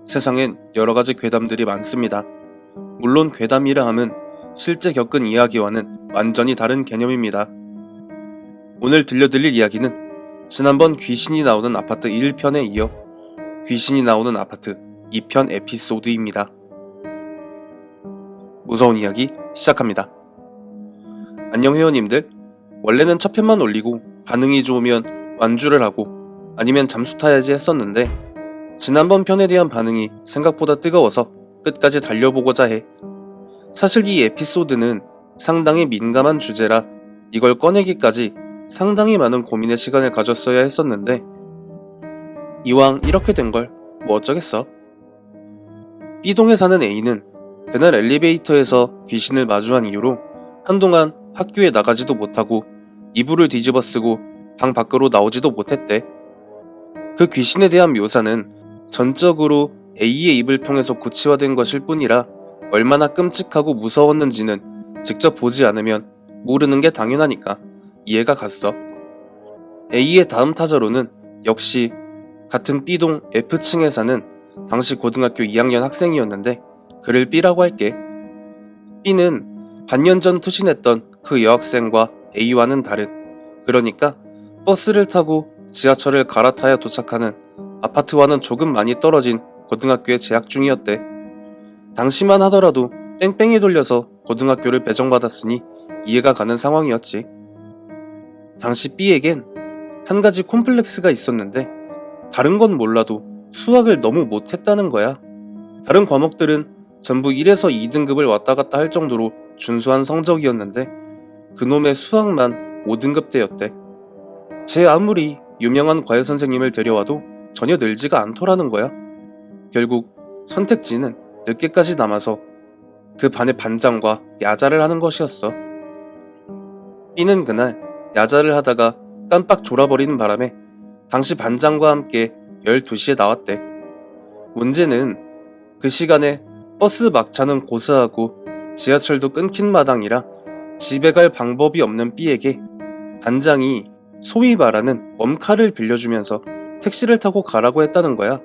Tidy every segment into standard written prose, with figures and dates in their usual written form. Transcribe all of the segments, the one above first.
세상엔 여러가지 괴담들이 많습니다. 물론 괴담이라 함은 실제 겪은 이야기와는 완전히 다른 개념입니다. 오늘 들려드릴 이야기는 지난번 귀신이 나오는 아파트 1편에 이어 귀신이 나오는 아파트 2편 에피소드입니다. 무서운 이야기 시작합니다. 안녕 회원님들, 원래는 첫 편만 올리고 반응이 좋으면 완주를 하고 아니면 잠수 타야지 했었는데 지난번 편에 대한 반응이 생각보다 뜨거워서 끝까지 달려보고자 해. 사실 이 에피소드는 상당히 민감한 주제라 이걸 꺼내기까지 상당히 많은 고민의 시간을 가졌어야 했었는데 이왕 이렇게 된 걸 뭐 어쩌겠어. B동에 사는 A는 그날 엘리베이터에서 귀신을 마주한 이후로 한동안 학교에 나가지도 못하고 이불을 뒤집어 쓰고 방 밖으로 나오지도 못했대. 그 귀신에 대한 묘사는 전적으로 A의 입을 통해서 구체화된 것일 뿐이라 얼마나 끔찍하고 무서웠는지는 직접 보지 않으면 모르는 게 당연하니까 이해가 갔어. A의 다음 타자로는 역시 같은 B동 F층에 사는 당시 고등학교 2학년 학생이었는데 그를 B라고 할게. B는 반년 전 투신했던 그 여학생과 A와는 다른, 그러니까 버스를 타고 지하철을 갈아타야 도착하는 아파트와는 조금 많이 떨어진 고등학교에 재학 중이었대. 당시만 하더라도 뺑뺑이 돌려서 고등학교를 배정받았으니 이해가 가는 상황이었지. 당시 B에겐 한 가지 콤플렉스가 있었는데 다른 건 몰라도 수학을 너무 못했다는 거야. 다른 과목들은 전부 1에서 2등급을 왔다 갔다 할 정도로 준수한 성적이었는데 그놈의 수학만 5등급대였대. 제 아무리 유명한 과외 선생님을 데려와도 전혀 늘지가 않더라는 거야. 결국 선택지는 늦게까지 남아서 그 반의 반장과 야자를 하는 것이었어. B는 그날 야자를 하다가 깜빡 졸아버리는 바람에 당시 반장과 함께 12시에 나왔대. 문제는 그 시간에 버스 막차는 고사하고 지하철도 끊긴 마당이라 집에 갈 방법이 없는 B에게 반장이 소위 말하는 멈카를 빌려주면서 택시를 타고 가라고 했다는 거야.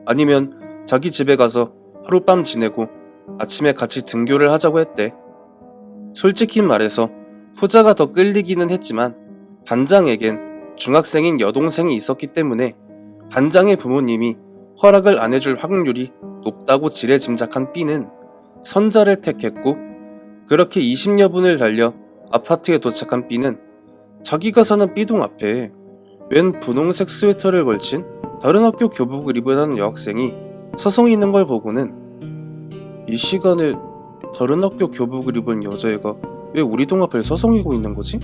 아니면 자기 집에 가서 하룻밤 지내고 아침에 같이 등교를 하자고 했대. 솔직히 말해서 후자가 더 끌리기는 했지만 반장에겐 중학생인 여동생이 있었기 때문에 반장의 부모님이 허락을 안 해줄 확률이 높다고 지레짐작한 B는 선자를 택했고, 그렇게 20여 분을 달려 아파트에 도착한 B는 자기가 사는 B동 앞에 웬 분홍색 스웨터를 걸친 다른 학교 교복을 입은 한 여학생이 서성이 있는 걸 보고는 이 시간에 다른 학교 교복을 입은 여자애가 왜 우리 동 앞을 서성이고 있는 거지?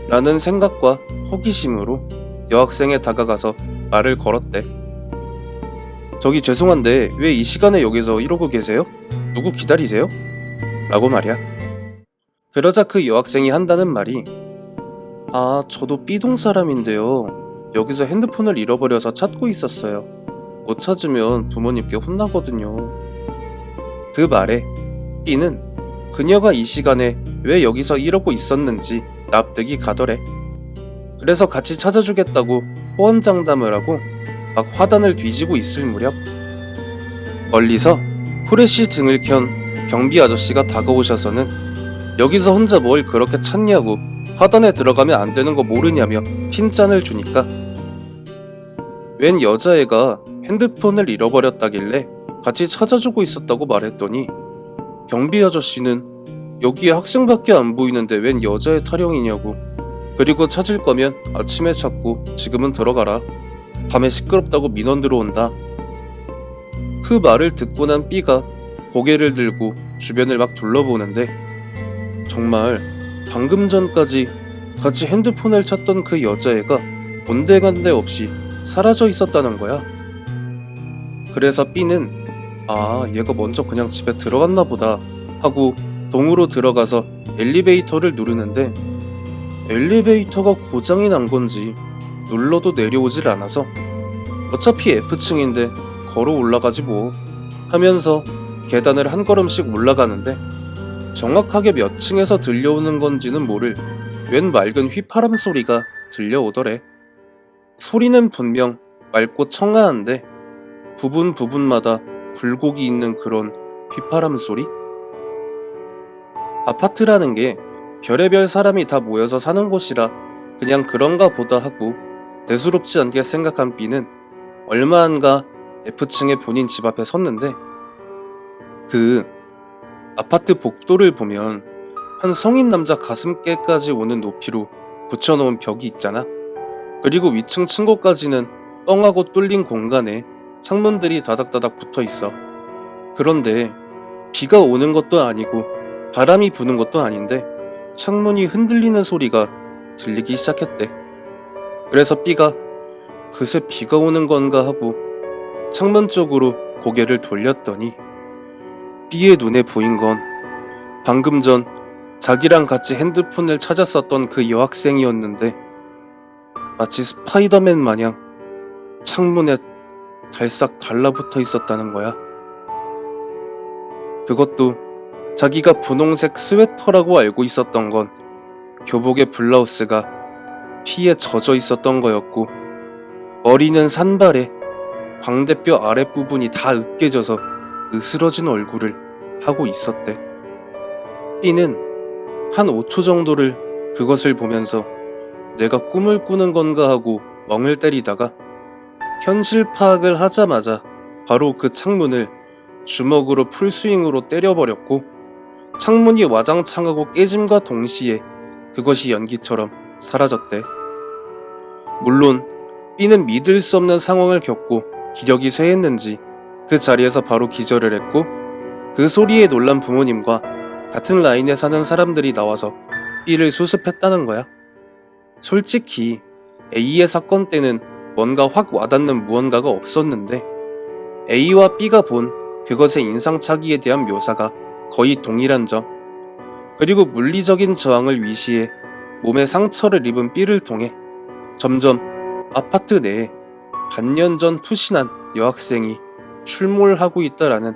라는 생각과 호기심으로 여학생에 다가가서 말을 걸었대. 저기 죄송한데 왜 이 시간에 여기서 이러고 계세요? 누구 기다리세요? 라고 말이야. 그러자 그 여학생이 한다는 말이 아, 저도 B동 사람인데요. 여기서 핸드폰을 잃어버려서 찾고 있었어요. 못 찾으면 부모님께 혼나거든요. 그 말에 B는 그녀가 이 시간에 왜 여기서 이러고 있었는지 납득이 가더래. 그래서 같이 찾아주겠다고 호언장담을 하고 막 화단을 뒤지고 있을 무렵 멀리서 후레쉬 등을 켠 경비 아저씨가 다가오셔서는 여기서 혼자 뭘 그렇게 찾냐고 화단에 들어가면 안 되는 거 모르냐며 핀잔을 주니까 웬 여자애가 핸드폰을 잃어버렸다길래 같이 찾아주고 있었다고 말했더니 경비 아저씨는 여기에 학생밖에 안 보이는데 웬 여자애 타령이냐고, 그리고 찾을 거면 아침에 찾고 지금은 들어가라. 밤에 시끄럽다고 민원 들어온다. 그 말을 듣고 난 B가 고개를 들고 주변을 막 둘러보는데 정말 방금 전까지 같이 핸드폰을 찾던 그 여자애가 온데간데 없이 사라져 있었다는 거야. 그래서 B는 아, 얘가 먼저 그냥 집에 들어갔나 보다 하고 동으로 들어가서 엘리베이터를 누르는데 엘리베이터가 고장이 난 건지 눌러도 내려오질 않아서 어차피 F층인데 걸어 올라가지 뭐 하면서 계단을 한 걸음씩 올라가는데 정확하게 몇 층에서 들려오는 건지는 모를 웬 맑은 휘파람 소리가 들려오더래. 소리는 분명 맑고 청아한데 부분마다 굴곡이 있는 그런 휘파람 소리? 아파트라는 게 별의별 사람이 다 모여서 사는 곳이라 그냥 그런가 보다 하고 대수롭지 않게 생각한 B는 얼마 안가 F층의 본인 집 앞에 섰는데, 그 아파트 복도를 보면 한 성인 남자 가슴께까지 오는 높이로 붙여놓은 벽이 있잖아. 그리고 위층 층고까지는 뻥하고 뚫린 공간에 창문들이 다닥다닥 붙어 있어. 그런데 비가 오는 것도 아니고 바람이 부는 것도 아닌데 창문이 흔들리는 소리가 들리기 시작했대. 그래서 B가 그새 비가 오는 건가 하고 창문 쪽으로 고개를 돌렸더니 B의 눈에 보인 건 방금 전 자기랑 같이 핸드폰을 찾았었던 그 여학생이었는데, 마치 스파이더맨 마냥 창문에 달싹 달라붙어 있었다는 거야. 그것도 자기가 분홍색 스웨터라고 알고 있었던 건 교복의 블라우스가 피에 젖어 있었던 거였고, 머리는 산발에 광대뼈 아랫부분이 다 으깨져서 으스러진 얼굴을 하고 있었대. B는 한 5초 정도를 그것을 보면서 내가 꿈을 꾸는 건가 하고 멍을 때리다가 현실 파악을 하자마자 바로 그 창문을 주먹으로 풀스윙으로 때려버렸고, 창문이 와장창하고 깨짐과 동시에 그것이 연기처럼 사라졌대. 물론 B는 믿을 수 없는 상황을 겪고 기력이 쇠했는지 그 자리에서 바로 기절을 했고, 그 소리에 놀란 부모님과 같은 라인에 사는 사람들이 나와서 B를 수습했다는 거야. 솔직히 A의 사건 때는 뭔가 확 와닿는 무언가가 없었는데, A와 B가 본 그것의 인상착의에 대한 묘사가 거의 동일한 점, 그리고 물리적인 저항을 위시해 몸에 상처를 입은 B를 통해 점점 아파트 내에 반년 전 투신한 여학생이 출몰하고 있다라는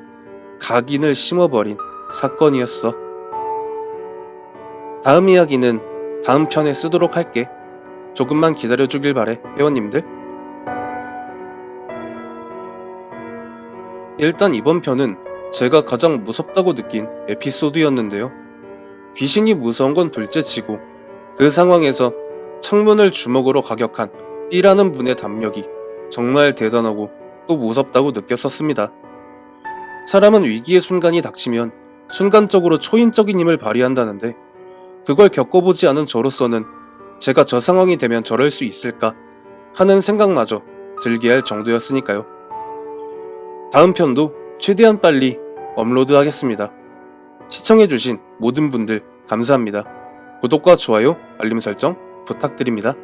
각인을 심어버린 사건이었어. 다음 이야기는 다음 편에 쓰도록 할게. 조금만 기다려주길 바래, 회원님들. 일단 이번 편은 제가 가장 무섭다고 느낀 에피소드였는데요. 귀신이 무서운 건 둘째치고 그 상황에서 창문을 주먹으로 가격한 B라는 분의 담력이 정말 대단하고 또 무섭다고 느꼈었습니다. 사람은 위기의 순간이 닥치면 순간적으로 초인적인 힘을 발휘한다는데, 그걸 겪어보지 않은 저로서는 제가 저 상황이 되면 저럴 수 있을까 하는 생각마저 들게 할 정도였으니까요. 다음 편도 최대한 빨리 업로드하겠습니다. 시청해주신 모든 분들 감사합니다. 구독과 좋아요, 알림 설정 부탁드립니다.